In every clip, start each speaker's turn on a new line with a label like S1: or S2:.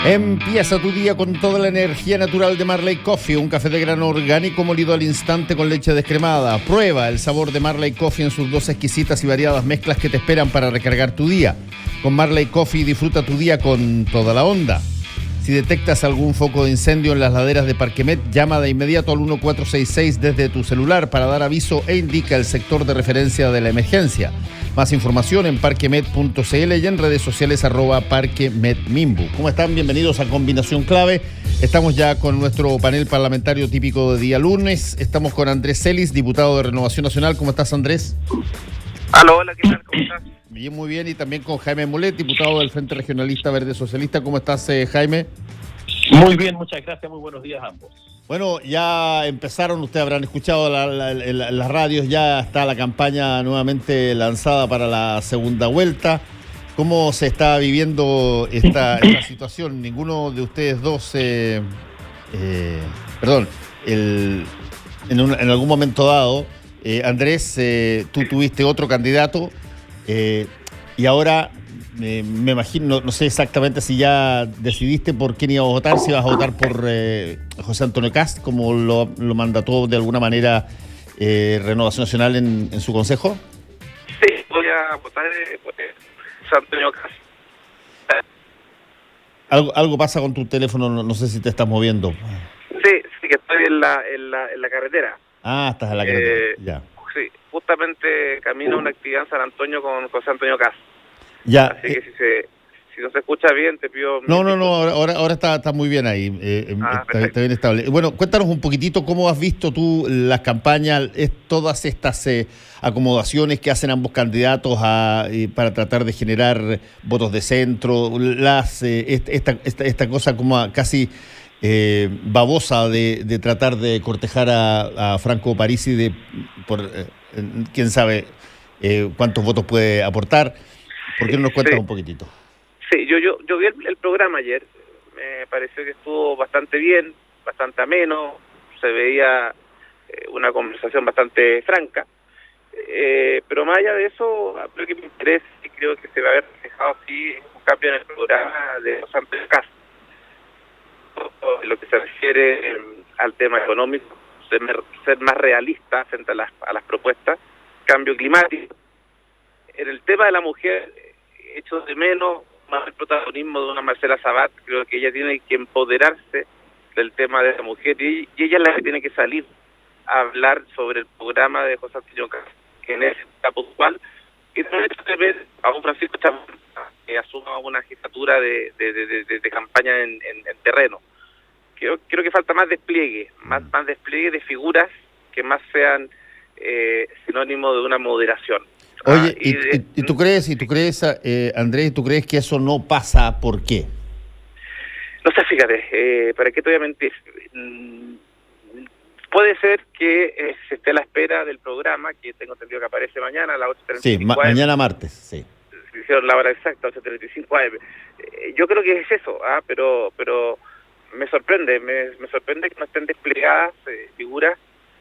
S1: Empieza tu día con toda la energía natural de Marley Coffee, un café de grano orgánico molido al instante con leche descremada. Prueba el sabor de Marley Coffee en sus dos exquisitas y variadas mezclas que te esperan para recargar tu día. Con Marley Coffee disfruta tu día con toda la onda. Si detectas algún foco de incendio en las laderas de Parquemet, llama de inmediato al 1466 desde tu celular para dar aviso e indica el sector de referencia de la emergencia. Más información en parquemet.cl y en redes sociales @parquemetmimbu. ¿Cómo están? Bienvenidos a Combinación Clave. Estamos ya con nuestro panel parlamentario típico de día lunes. Estamos con Andrés Celis, diputado de Renovación Nacional. ¿Cómo estás, Andrés?
S2: Aló, hola, ¿qué tal? ¿Cómo estás?
S1: Bien, muy bien. Y también con Jaime Mulet, diputado del Frente Regionalista Verde Socialista. ¿Cómo estás, Jaime?
S3: Muy bien, muchas gracias. Muy buenos días a ambos.
S1: Bueno, ya empezaron, ustedes habrán escuchado las radios, ya está la campaña nuevamente lanzada para la segunda vuelta. ¿Cómo se está viviendo esta situación? Ninguno de ustedes dos, en algún momento dado, Andrés, tú tuviste otro candidato y ahora me imagino, no sé exactamente si ya decidiste por quién ibas a votar, si vas a votar por José Antonio Kast, como lo mandató de alguna manera Renovación Nacional en su consejo.
S2: Sí, voy a votar por José Antonio Kast.
S1: Algo pasa con tu teléfono, no sé si te estás moviendo.
S2: Sí, que estoy en la carretera.
S1: Ah, estás en la carretera, ya.
S2: Sí, justamente camino a una actividad en San Antonio con José Antonio Kast.
S1: Ya.
S2: Así que si no se escucha bien, te pido...
S1: No, ahora está muy bien ahí, está bien estable. Bueno, cuéntanos un poquitito cómo has visto tú las campañas, todas estas acomodaciones que hacen ambos candidatos para tratar de generar votos de centro, esta cosa como casi babosa de tratar de cortejar a Franco Parisi por quién sabe cuántos votos puede aportar. ¿Por qué no nos cuentas un poquitito?
S2: Sí, yo vi el programa ayer, me pareció que estuvo bastante bien, bastante ameno, se veía una conversación bastante franca, pero más allá de eso, lo que me interesa y creo que se va a ver reflejado así un cambio en el programa de José Antonio Kast. En lo que se refiere al tema económico, ser más realista frente a las propuestas, cambio climático. En el tema de la mujer, echo de menos más el protagonismo de una Marcela Sabat. Creo que ella tiene que empoderarse del tema de la mujer y ella es la que tiene que salir a hablar sobre el programa de José Antonio Kast, que en ese está puntual, y también echo de ver a un Francisco Chamorro que asuma una jefatura de campaña en terreno. Creo que falta más despliegue, más despliegue de figuras que más sean sinónimo de una moderación.
S1: Oye, ¿y tú crees, Andrés, tú crees que eso no pasa? ¿Por qué?
S2: No sé, fíjate, ¿para qué te voy a mentir? Puede ser que se esté a la espera del programa, que tengo entendido que aparece mañana a las 8:35
S1: Sí,
S2: AM.
S1: mañana martes, sí.
S2: Hicieron la hora exacta, 8:35 AM. Yo creo que es eso, pero me sorprende que no estén desplegadas figuras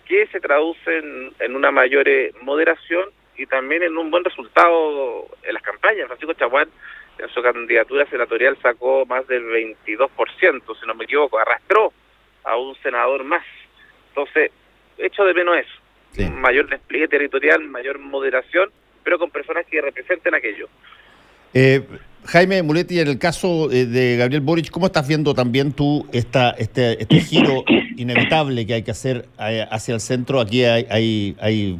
S2: que se traducen en una mayor moderación y también en un buen resultado en las campañas. Francisco Chaguán en su candidatura senatorial sacó más del 22%, si no me equivoco, arrastró a un senador más. Entonces, echo de menos eso, sí. Mayor despliegue territorial, mayor moderación, pero con personas que representen aquello.
S1: Jaime Muletti, en el caso de Gabriel Boric, ¿cómo estás viendo también tú este giro inevitable que hay que hacer hacia el centro? Aquí hay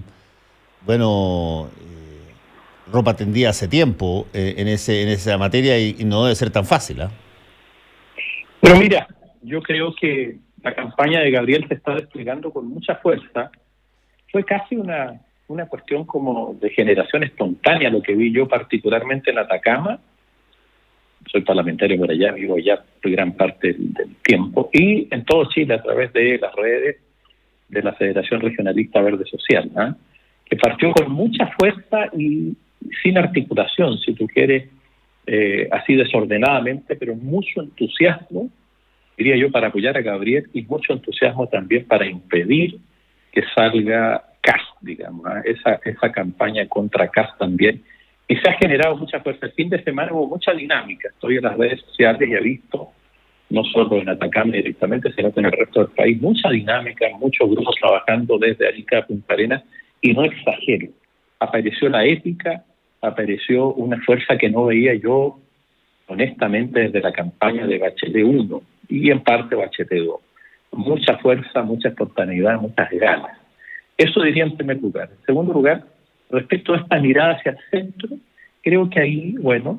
S1: ropa tendida hace tiempo en esa materia y no debe ser tan fácil, ¿eh?
S3: Pero mira, yo creo que la campaña de Gabriel se está desplegando con mucha fuerza. Fue casi una cuestión como de generación espontánea lo que vi yo particularmente en Atacama. Soy parlamentario por allá, vivo allá gran parte del tiempo, y en todo Chile a través de las redes de la Federación Regionalista Verde Social, ¿eh? Que partió con mucha fuerza y sin articulación, si tú quieres, así desordenadamente, pero mucho entusiasmo, diría yo, para apoyar a Gabriel y mucho entusiasmo también para impedir que salga Kast, digamos, ¿eh? Esa campaña contra Kast también. Y se ha generado mucha fuerza. El fin de semana hubo mucha dinámica. Estoy en las redes sociales y he visto no solo en Atacama directamente, sino que en el resto del país. Mucha dinámica, muchos grupos trabajando desde Arica a Punta Arenas, y no exagero. Apareció la épica, apareció una fuerza que no veía yo, honestamente, desde la campaña de Bachelet 1 y en parte Bachelet 2. Mucha fuerza, mucha espontaneidad, muchas ganas. Eso diría en primer lugar. En segundo lugar, respecto a esta mirada hacia el centro, creo que ahí, bueno,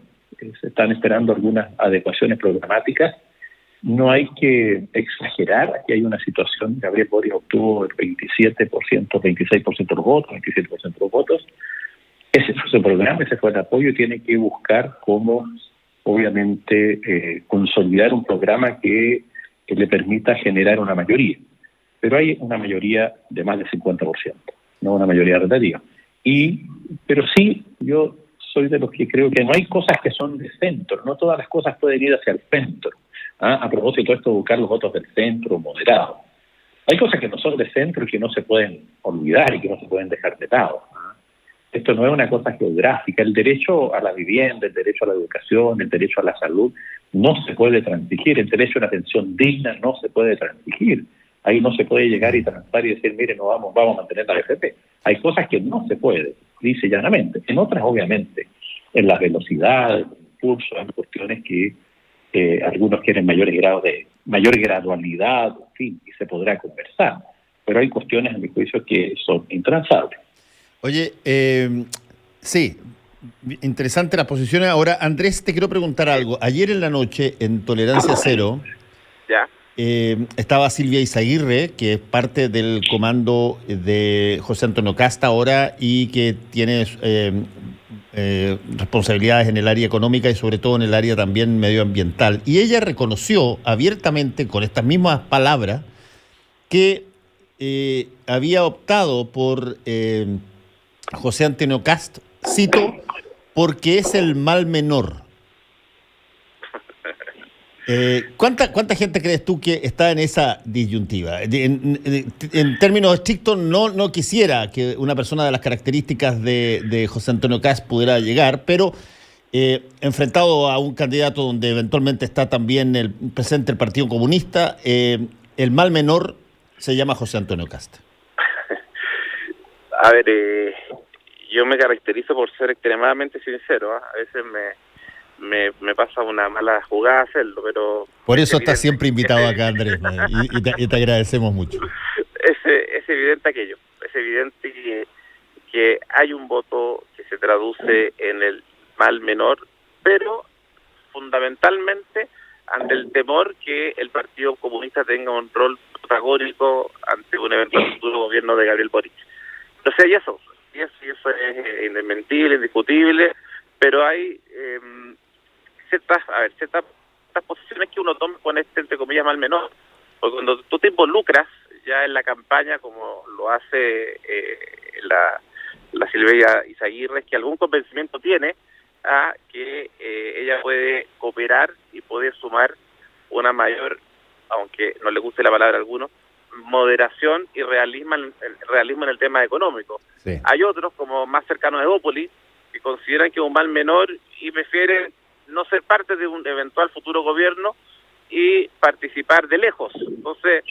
S3: se están esperando algunas adecuaciones programáticas. No hay que exagerar, aquí hay una situación, Gabriel Boric obtuvo el 27%, 26% de los votos, 27% de los votos. Ese fue su programa, ese fue el apoyo, y tiene que buscar cómo, obviamente, consolidar un programa que le permita generar una mayoría. Pero hay una mayoría de más del 50%, no una mayoría relativa. Pero sí, yo soy de los que creo que no hay cosas que son de centro, no todas las cosas pueden ir hacia el centro. A propósito de esto, buscar los votos del centro moderado. Hay cosas que no son de centro y que no se pueden olvidar y que no se pueden dejar de lado. Esto no es una cosa geográfica. El derecho a la vivienda, el derecho a la educación, el derecho a la salud, no se puede transigir. El derecho a una pensión digna no se puede transigir. Ahí no se puede llegar y transar y decir, mire, no vamos a mantener la AFP. Hay cosas que no se puede, dice llanamente. En otras, obviamente, en la velocidad, el impulso, hay cuestiones que algunos quieren mayor gradualidad, en fin, y se podrá conversar. Pero hay cuestiones, a mi juicio, que son intransables.
S1: Oye, sí, interesante las posiciones. Ahora, Andrés, te quiero preguntar algo. Ayer en la noche, en Tolerancia Cero,
S2: ¿Ya?
S1: Estaba Silvia Izaguirre, que es parte del comando de José Antonio Casta ahora y que tiene responsabilidades en el área económica y sobre todo en el área también medioambiental. Y ella reconoció abiertamente, con estas mismas palabras, que había optado por José Antonio Cast, cito, porque es el mal menor. ¿Cuánta gente crees tú que está en esa disyuntiva? En términos estrictos, no quisiera que una persona de las características de José Antonio Cast pudiera llegar, pero enfrentado a un candidato donde eventualmente está también presente el Partido Comunista, el mal menor se llama José Antonio Cast.
S2: A ver, yo me caracterizo por ser extremadamente sincero. A veces me pasa una mala jugada hacerlo, pero...
S1: Por eso estás siempre invitado acá, Andrés, y te agradecemos mucho.
S2: Es evidente aquello, es evidente que hay un voto que se traduce en el mal menor, pero fundamentalmente ante el temor que el Partido Comunista tenga un rol protagónico ante un eventual futuro gobierno de Gabriel Boric. Entonces hay eso es indesmentible, indiscutible, pero hay ciertas posiciones que uno toma con este, entre comillas, mal menor, porque cuando tú te involucras ya en la campaña, como lo hace la Silvia Izaguirre, es que algún convencimiento tiene a que ella puede cooperar y puede sumar una mayor, aunque no le guste la palabra a algunos, moderación y realismo en el tema económico.
S1: Sí.
S2: Hay otros, como más cercanos a Evópolis, que consideran que es un mal menor y prefieren no ser parte de un eventual futuro gobierno y participar de lejos. Entonces,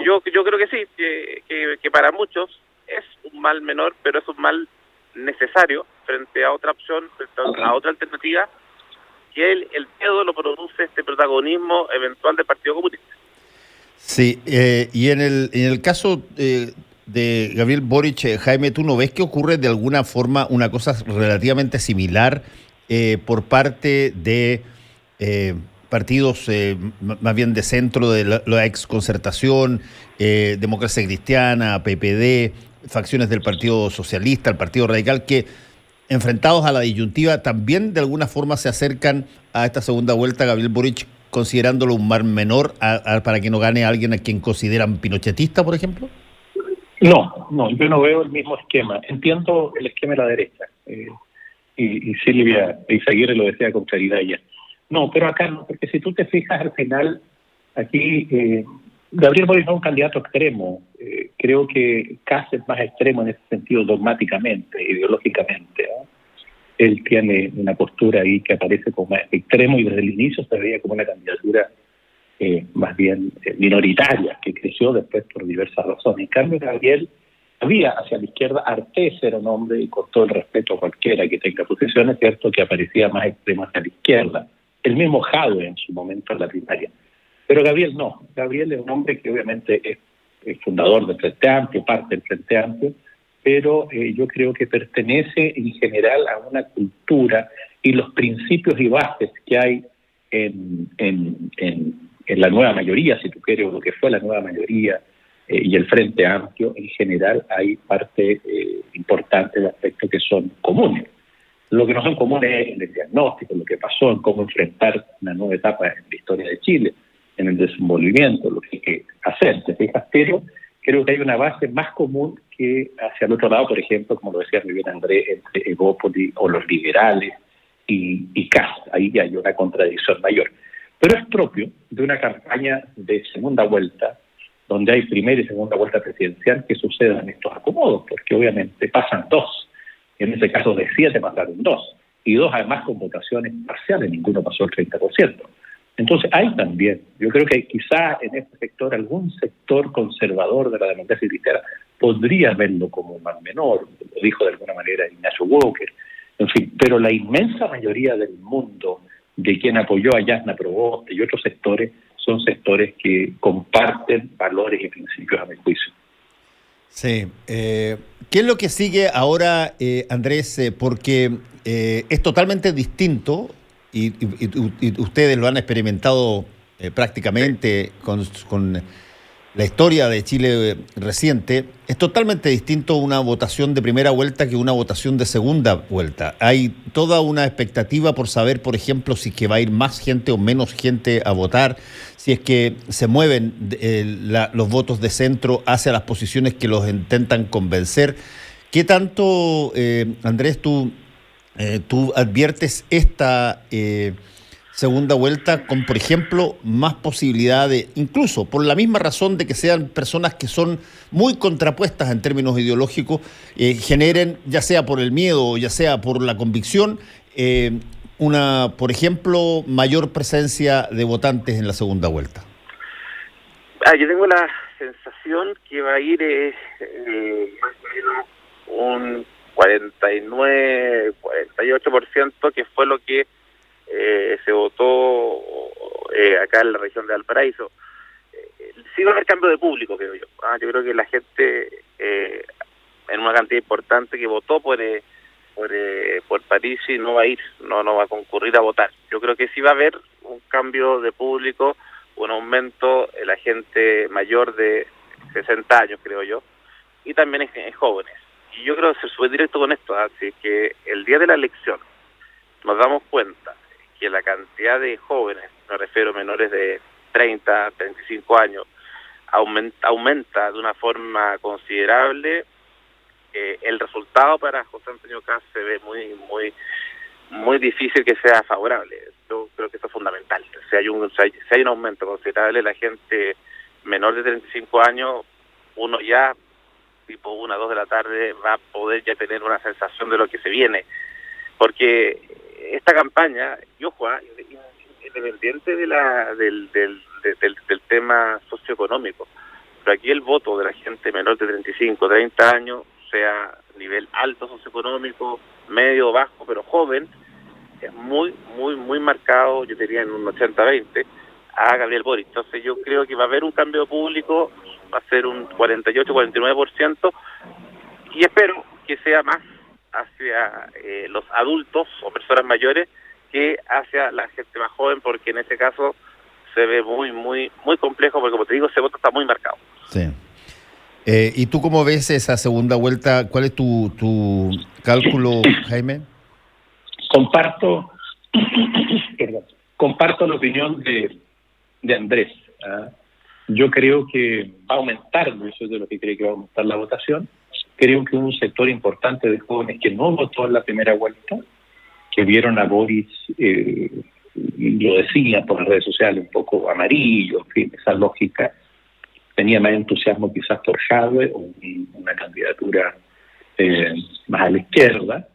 S2: yo creo que sí, que para muchos es un mal menor, pero es un mal necesario frente a otra opción, frente a otra alternativa, que el miedo lo produce este protagonismo eventual del Partido Comunista.
S1: Sí, y en el caso de Gabriel Boric, Jaime, ¿tú no ves que ocurre de alguna forma una cosa relativamente similar por parte de partidos más bien de centro, de la exconcertación, Democracia Cristiana, PPD, facciones del Partido Socialista, el Partido Radical, que enfrentados a la disyuntiva también de alguna forma se acercan a esta segunda vuelta, Gabriel Boric, considerándolo un mal menor para que no gane a alguien a quien consideran pinochetista, por ejemplo?
S3: No, yo no veo el mismo esquema. Entiendo el esquema de la derecha. Y Silvia Izaguirre lo decía con claridad ayer. No, pero acá no, porque si tú te fijas al final, aquí Gabriel Boric no es un candidato extremo. Creo que Kast es más extremo en ese sentido dogmáticamente, ideológicamente, ¿eh? Él tiene una postura ahí que aparece como más extremo y desde el inicio se veía como una candidatura más bien minoritaria, que creció después por diversas razones. En cambio, Gabriel había hacia la izquierda. Artés era un hombre, y con todo el respeto a cualquiera que tenga posiciones, cierto, que aparecía más extremo hacia la izquierda. El mismo Jadwe en su momento en la primaria. Pero Gabriel no. Gabriel es un hombre que obviamente es fundador del Frente Amplio, parte del Frente Amplio, pero yo creo que pertenece en general a una cultura y los principios y bases que hay en la nueva mayoría, si tú quieres, o lo que fue la nueva mayoría, y el Frente Amplio, en general hay parte importante de aspectos que son comunes. Lo que no son comunes es el diagnóstico, lo que pasó, en cómo enfrentar una nueva etapa en la historia de Chile, en el desenvolvimiento, lo que hay que hacer, ¿te fijas? Pero creo que hay una base más común que hacia el otro lado, por ejemplo, como lo decía muy bien Andrés, entre Evópoli o los liberales y Kast. Ahí hay una contradicción mayor. Pero es propio de una campaña de segunda vuelta, donde hay primera y segunda vuelta presidencial, que sucedan estos acomodos, porque obviamente pasan dos. En ese caso de 7 pasaron 2, y 2 además con votaciones parciales, ninguno pasó el 30%. Entonces hay también, yo creo que quizá en este sector, algún sector conservador de la democracia cristiana podría verlo como un mal menor, lo dijo de alguna manera Ignacio Walker, en fin, pero la inmensa mayoría del mundo de quien apoyó a Jasna Proboste y otros sectores son sectores que comparten valores y principios a mi juicio.
S1: Sí. ¿Qué es lo que sigue ahora, Andrés? Porque es totalmente distinto y ustedes lo han experimentado prácticamente con la historia de Chile reciente. Es totalmente distinto una votación de primera vuelta que una votación de segunda vuelta. Hay toda una expectativa por saber, por ejemplo, si es que va a ir más gente o menos gente a votar, si es que se mueven los votos de centro hacia las posiciones que los intentan convencer. ¿Qué tanto, Andrés, tú adviertes esta segunda vuelta con, por ejemplo, más posibilidad de, incluso por la misma razón de que sean personas que son muy contrapuestas en términos ideológicos, generen, ya sea por el miedo o ya sea por la convicción, por ejemplo, mayor presencia de votantes en la segunda vuelta?
S2: Yo tengo la sensación que va a ir más o menos un 49, 48%, que fue lo que se votó acá en la región de Valparaíso. Sí va a haber cambio de público, creo yo. Yo creo que la gente, en una cantidad importante que votó por París, y no va a ir, no va a concurrir a votar. Yo creo que sí va a haber un cambio de público, un aumento en la gente mayor de 60 años, creo yo, y también en jóvenes. Y yo creo que se sube directo con esto, así que el día de la elección nos damos cuenta que la cantidad de jóvenes, me refiero a menores de 30, 35 años, aumenta de una forma considerable. El resultado para José Antonio Kast se ve muy difícil que sea favorable. Yo creo que eso es fundamental. Si hay un aumento considerable, la gente menor de 35 años, uno ya, tipo 1 a 2 de la tarde, va a poder ya tener una sensación de lo que se viene. Porque esta campaña, y ojo, independiente del tema socioeconómico, pero aquí el voto de la gente menor de 35, 30 años, sea nivel alto socioeconómico, medio, bajo, pero joven, es muy marcado, yo diría en un 80-20, a Gabriel Boric. Entonces yo creo que va a haber un cambio público, va a ser un 48-49%, y espero que sea más hacia los adultos o personas mayores que hacia la gente más joven, porque en ese caso se ve muy complejo, porque como te digo, ese voto está muy marcado.
S1: Sí. ¿Y tú cómo ves esa segunda vuelta? ¿Cuál es tu cálculo, Jaime?
S3: Comparto la opinión de Andrés. Yo creo que va a aumentar, eso es de lo que creo que va a aumentar la votación. Creo que un sector importante de jóvenes que no votó en la primera vuelta, que vieron a Boris, y lo decía por las redes sociales, un poco amarillo, en fin, esa lógica, tenía más entusiasmo quizás por Jadwe o una candidatura más a la izquierda,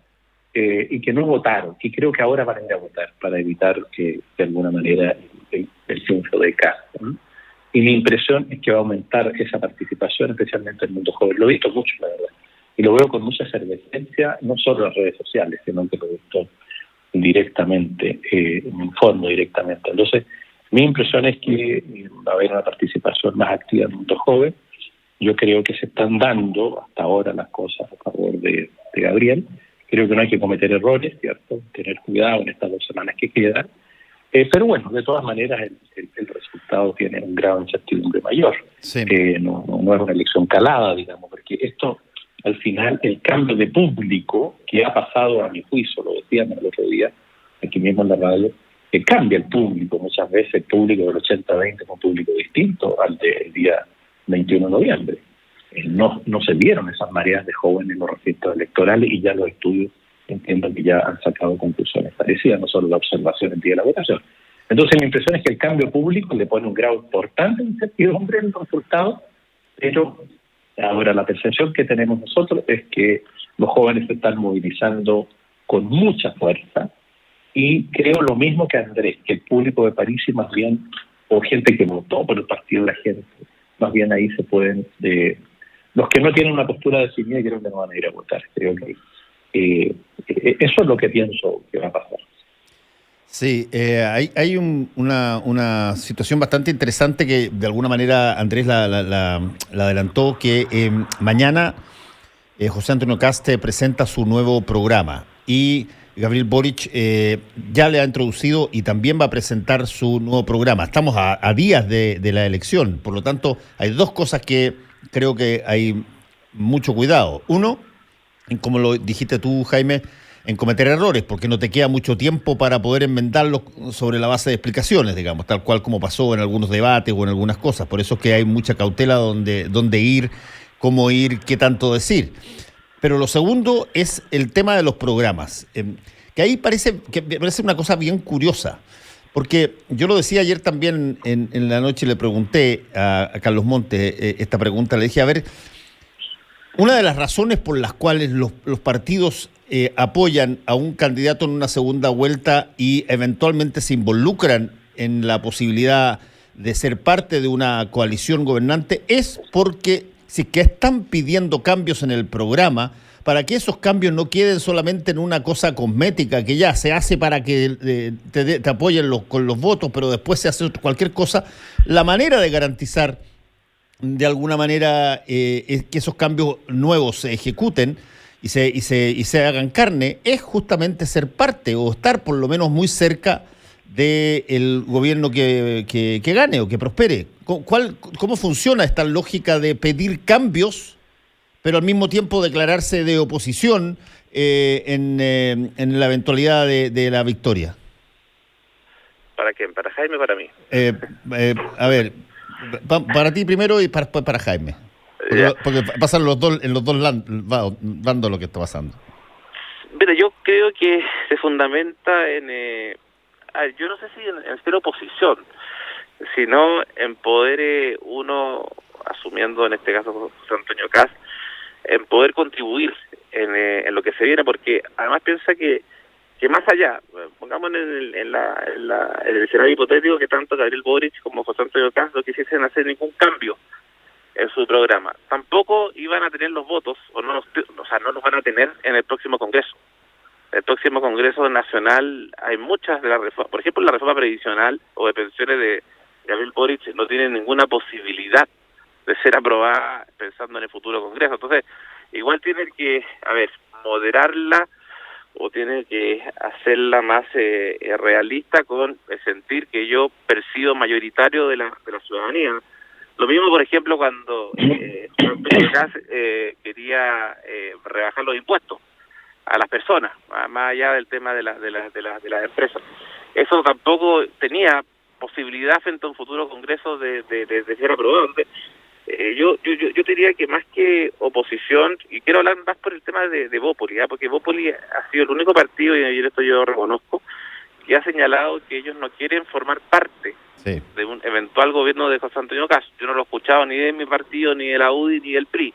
S3: y que no votaron, y creo que ahora van a ir a votar para evitar que de alguna manera el triunfo de Kast. Y mi impresión es que va a aumentar esa participación, especialmente en el mundo joven. Lo he visto mucho, la verdad. Y lo veo con mucha efervescencia, no solo en las redes sociales, sino que lo he visto directamente, me informo directamente. Entonces, mi impresión es que va a haber una participación más activa en el mundo joven. Yo creo que se están dando hasta ahora las cosas a favor de Gabriel. Creo que no hay que cometer errores, ¿cierto? Tener cuidado en estas 2 semanas que quedan. Pero bueno, de todas maneras el resultado tiene un grado de incertidumbre mayor.
S1: Sí.
S3: No es una elección calada, digamos, porque esto, al final, el cambio de público que ha pasado, a mi juicio, lo decíamos el otro día, aquí mismo en la radio, que cambia el público. Muchas veces el público del 80-20 es un público distinto al del día 21 de noviembre. No se vieron esas mareas de jóvenes en los recintos electorales y ya los estudios entiendo que ya han sacado conclusiones parecidas, no solo la observación el día de la votación. Entonces mi impresión es que el cambio público le pone un grado importante de incertidumbre en el resultado, pero ahora la percepción que tenemos nosotros es que los jóvenes se están movilizando con mucha fuerza y creo lo mismo que Andrés, que el público de París y más bien, o gente que votó por el partido de la gente, más bien ahí se pueden... los que no tienen una postura definida creo que no van a ir a votar. Creo que eso es lo que pienso que va a pasar.
S1: Sí, hay una situación bastante interesante que de alguna manera Andrés la adelantó, que mañana José Antonio Kast presenta su nuevo programa y Gabriel Boric ya le ha introducido y también va a presentar su nuevo programa. Estamos a días de la elección, por lo tanto hay 2 cosas que creo que hay mucho cuidado. Uno, como lo dijiste tú, Jaime, en cometer errores, porque no te queda mucho tiempo para poder enmendarlos sobre la base de explicaciones, digamos, tal cual como pasó en algunos debates o en algunas cosas. Por eso es que hay mucha cautela dónde ir, cómo ir, qué tanto decir. Pero lo segundo es el tema de los programas, que ahí parece una cosa bien curiosa, porque yo lo decía ayer también en la noche, le pregunté a Carlos Montes esta pregunta, le dije, a ver, una de las razones por las cuales los partidos apoyan a un candidato en una segunda vuelta y eventualmente se involucran en la posibilidad de ser parte de una coalición gobernante es porque si que están pidiendo cambios en el programa, para que esos cambios no queden solamente en una cosa cosmética que ya se hace para que te apoyen con los votos, pero después se hace cualquier cosa. La manera de garantizar de alguna manera es que esos cambios nuevos se ejecuten y se hagan carne, es justamente ser parte o estar por lo menos muy cerca del gobierno que gane o que prospere. ¿Cómo funciona esta lógica de pedir cambios, pero al mismo tiempo declararse de oposición en la eventualidad de la victoria?
S2: ¿Para quién? ¿Para Jaime o para mí?
S1: A ver, para ti primero y para Jaime. Porque pasan los dos, en los dos bandos lo que está pasando.
S2: Mira, yo creo que se fundamenta en... yo no sé si en ser oposición, sino en poder uno, asumiendo en este caso José Antonio Kast, en poder contribuir en lo que se viene, porque además piensa que más allá, pongamos en el escenario hipotético que tanto Gabriel Boric como José Antonio Kast no quisiesen hacer ningún cambio en su programa, tampoco iban a tener los votos, no los van a tener en el próximo Congreso. El próximo Congreso Nacional hay muchas de las reformas, por ejemplo la reforma previsional o de pensiones de Gabriel Boric no tienen ninguna posibilidad de ser aprobada pensando en el futuro Congreso. Entonces, igual tiene que, moderarla o tiene que hacerla más realista con el sentir que yo percibo mayoritario de la ciudadanía. Lo mismo, por ejemplo, cuando quería rebajar los impuestos a las personas, más allá del tema de las empresas. Eso tampoco tenía posibilidad frente a un futuro Congreso de ser aprobado. Entonces, yo diría que más que oposición, y quiero hablar más por el tema de Bópoli, porque Bópoli ha sido el único partido, y esto yo reconozco, que ha señalado que ellos no quieren formar parte de un eventual gobierno de José Antonio Kast. Yo no lo he escuchado ni de mi partido, ni de la UDI, ni del PRI.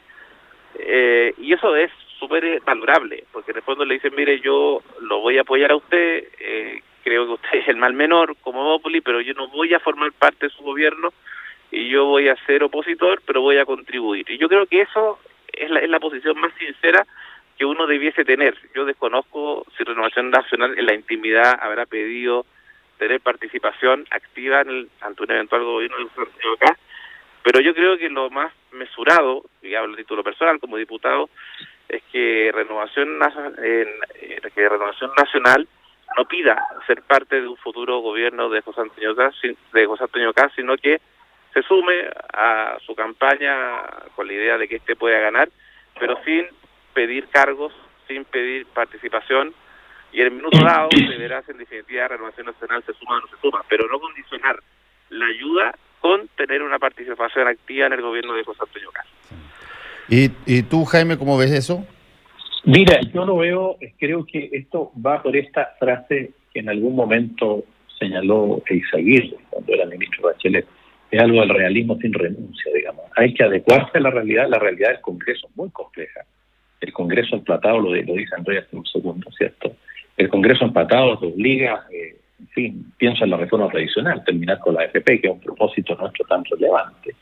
S2: Y eso es súper valorable, porque en el fondo le dicen, mire, yo lo voy a apoyar a usted, creo que usted es el mal menor como Bópoli, pero yo no voy a formar parte de su gobierno, y yo voy a ser opositor, pero voy a contribuir. Y yo creo que eso es la posición más sincera que uno debiese tener. Yo desconozco si Renovación Nacional en la intimidad habrá pedido tener participación activa ante un eventual gobierno de Santiago acá, pero yo creo que lo más mesurado, y hablo a título personal como diputado, es que Renovación Nacional no pida ser parte de un futuro gobierno de José Antonio Kast, sino que se sume a su campaña con la idea de que éste pueda ganar, pero sin pedir cargos, sin pedir participación, y en el minuto dado se verá si en definitiva Renovación Nacional se suma o no se suma, pero no condicionar la ayuda con tener una participación activa en el gobierno de José Antonio Kast.
S1: ¿Y tú, Jaime, cómo ves eso?
S3: Mira, yo lo veo, creo que esto va por esta frase que en algún momento señaló Eizaguirre cuando era ministro Bachelet. Es algo del realismo sin renuncia, digamos. Hay que adecuarse a la realidad del Congreso es muy compleja. El Congreso emplatado, lo dice Andrés hace un segundo, ¿cierto? El Congreso emplatado te obliga, en fin, pienso en la reforma tradicional, terminar con la AFP, que es un propósito nuestro tan relevante.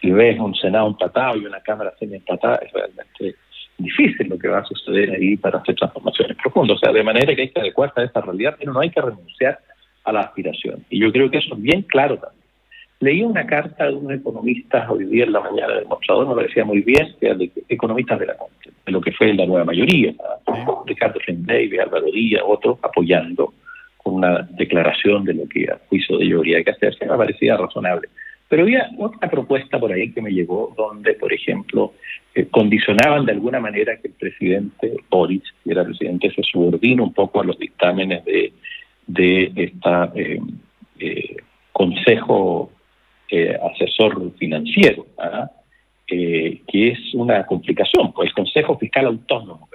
S3: Y ves un Senado empatado y una Cámara semi-empatada, es realmente difícil lo que va a suceder ahí para hacer transformaciones profundas. O sea, de manera que hay que adecuarse a esa realidad, pero no hay que renunciar a la aspiración. Y yo creo que eso es bien claro también. Leí una carta de unos economistas hoy día en la mañana del Mostrador, me parecía muy bien, que eran de economistas de la Conte, de lo que fue la nueva mayoría, Ricardo Davis, Álvaro Díaz, otros apoyando con una declaración de lo que a juicio de ellos habría que hacerse, me parecía razonable. Pero había otra propuesta por ahí que me llegó, donde, por ejemplo, condicionaban de alguna manera que el presidente Boric, que era presidente, se subordine un poco a los dictámenes de esta Consejo Asesor Financiero, que es una complicación, pues el Consejo Fiscal Autónomo,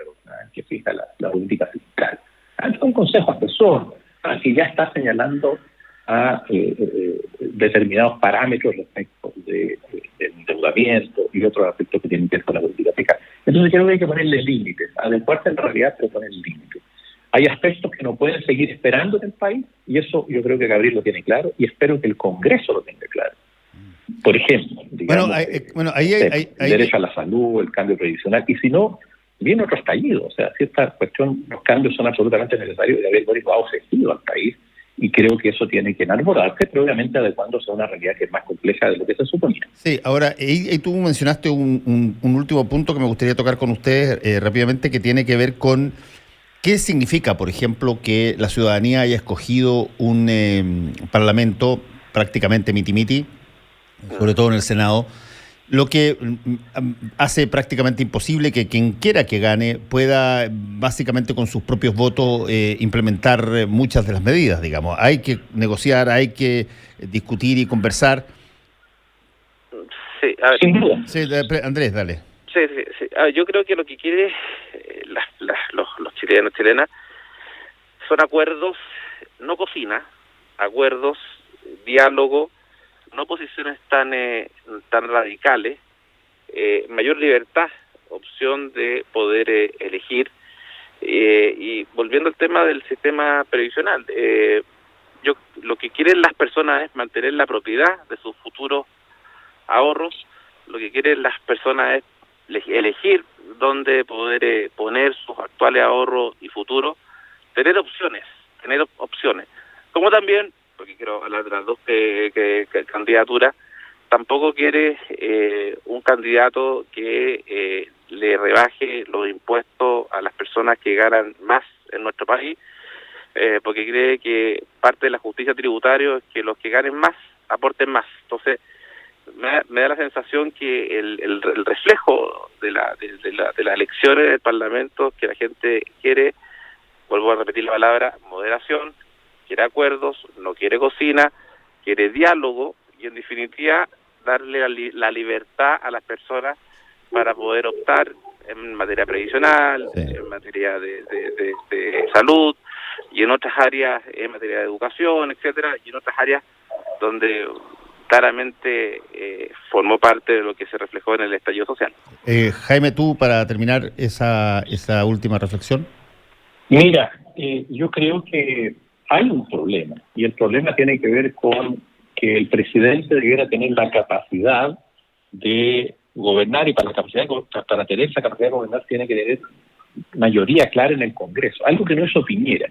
S3: que fija la política fiscal. Es un consejo asesor que ya está señalando a determinados parámetros respecto del endeudamiento y otros aspectos que tienen que ver con la política fiscal. Entonces creo que hay que ponerle límites, adecuarse en realidad, pero poner límites. Hay aspectos que no pueden seguir esperando en el país, y eso yo creo que Gabriel lo tiene claro, y espero que el Congreso lo tenga claro. Por ejemplo, digamos, el derecho a la salud, el cambio previsional, y si no, viene otro estallido. O sea, si esta cuestión, los cambios son absolutamente necesarios, y Gabriel Boric ha ofrecido al país, y creo que eso tiene que enarbolarse, pero obviamente adecuándose a una realidad que es más compleja de lo que se suponía.
S1: Sí, ahora, y tú mencionaste un último punto que me gustaría tocar con ustedes rápidamente, que tiene que ver con qué significa, por ejemplo, que la ciudadanía haya escogido un parlamento prácticamente miti-miti, sobre todo en el Senado, lo que hace prácticamente imposible que quien quiera que gane pueda básicamente con sus propios votos implementar muchas de las medidas, digamos. Hay que negociar, hay que discutir y conversar.
S2: Sí, a ver.
S3: Sin duda.
S1: Sí, Andrés, dale.
S2: Sí. A ver, yo creo que lo que quiere los chilenos, chilenas, son acuerdos, no cocina, acuerdos, diálogo, no posiciones tan radicales, mayor libertad, opción de poder elegir, y volviendo al tema del sistema previsional, lo que quieren las personas es mantener la propiedad de sus futuros ahorros, lo que quieren las personas es elegir dónde poder poner sus actuales ahorros y futuros, tener opciones, como también, porque quiero hablar de las dos candidaturas, tampoco quiere un candidato que le rebaje los impuestos a las personas que ganan más en nuestro país, porque cree que parte de la justicia tributaria es que los que ganen más aporten más. Entonces, me da la sensación que el reflejo de las elecciones del Parlamento, que la gente quiere, vuelvo a repetir la palabra, moderación, quiere acuerdos, no quiere cocina, quiere diálogo, y en definitiva darle la libertad a las personas para poder optar en materia previsional, sí, en materia de salud, y en otras áreas, en materia de educación, etcétera, y en otras áreas donde claramente formó parte de lo que se reflejó en el estallido social.
S1: Jaime, tú, para terminar esa última reflexión.
S3: Mira, yo creo que hay un problema, y el problema tiene que ver con que el presidente debiera tener la capacidad de gobernar, y para tener esa capacidad de gobernar tiene que tener mayoría clara en el Congreso, algo que no hizo Piñera.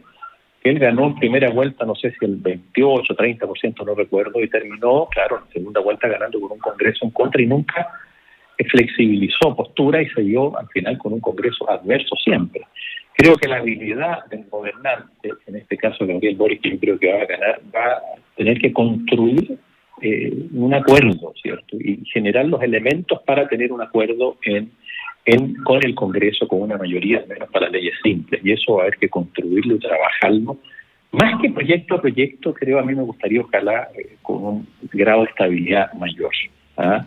S3: Él ganó en primera vuelta, no sé si el 28, 30%, no recuerdo, y terminó, claro, en segunda vuelta ganando con un Congreso en contra, y nunca flexibilizó postura y se dio al final con un Congreso adverso siempre. Creo que la habilidad del gobernante, en este caso Gabriel Boric, yo creo que va a tener que construir un acuerdo, ¿cierto? Y generar los elementos para tener un acuerdo con el Congreso, con una mayoría, al menos para leyes simples. Y eso va a haber que construirlo y trabajarlo. Más que proyecto a proyecto, creo, a mí me gustaría, ojalá, con un grado de estabilidad mayor. ¿Ah?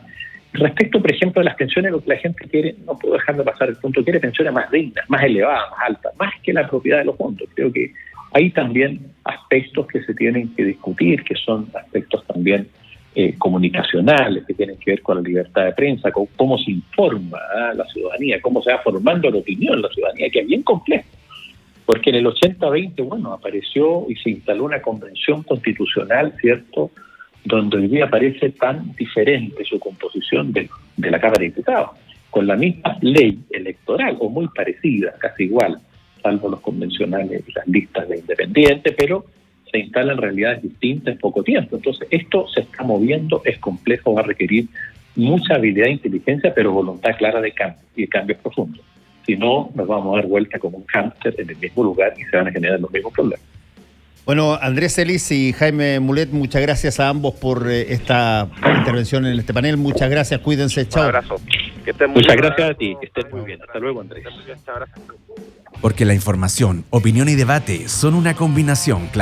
S3: Respecto, por ejemplo, de las pensiones, lo que la gente quiere, no puedo dejar de pasar el punto, quiere pensiones más dignas, más elevadas, más altas, más que la propiedad de los fondos. Creo que hay también aspectos que se tienen que discutir, que son aspectos también comunicacionales, que tienen que ver con la libertad de prensa, con cómo se informa a la ciudadanía, cómo se va formando la opinión de la ciudadanía, que es bien complejo. Porque en el 80-20, bueno, apareció y se instaló una convención constitucional, ¿cierto?, donde hoy día parece tan diferente su composición de la Cámara de Diputados, con la misma ley electoral, o muy parecida, casi igual, salvo los convencionales y las listas de independientes, pero se instalan realidades distintas en poco tiempo. Entonces, esto se está moviendo, es complejo, va a requerir mucha habilidad e inteligencia, pero voluntad clara de cambio, y de cambios profundos. Si no, nos vamos a dar vuelta como un hámster en el mismo lugar y se van a generar los mismos problemas.
S1: Bueno, Andrés Celis y Jaime Mulet, muchas gracias a ambos por esta intervención en este panel. Muchas gracias, cuídense, chao.
S2: Un abrazo. Que estén muy
S3: Muchas
S2: bien.
S3: gracias a ti, que estén muy bien. Hasta luego, Andrés.
S4: Porque la información, opinión y debate son una combinación clave.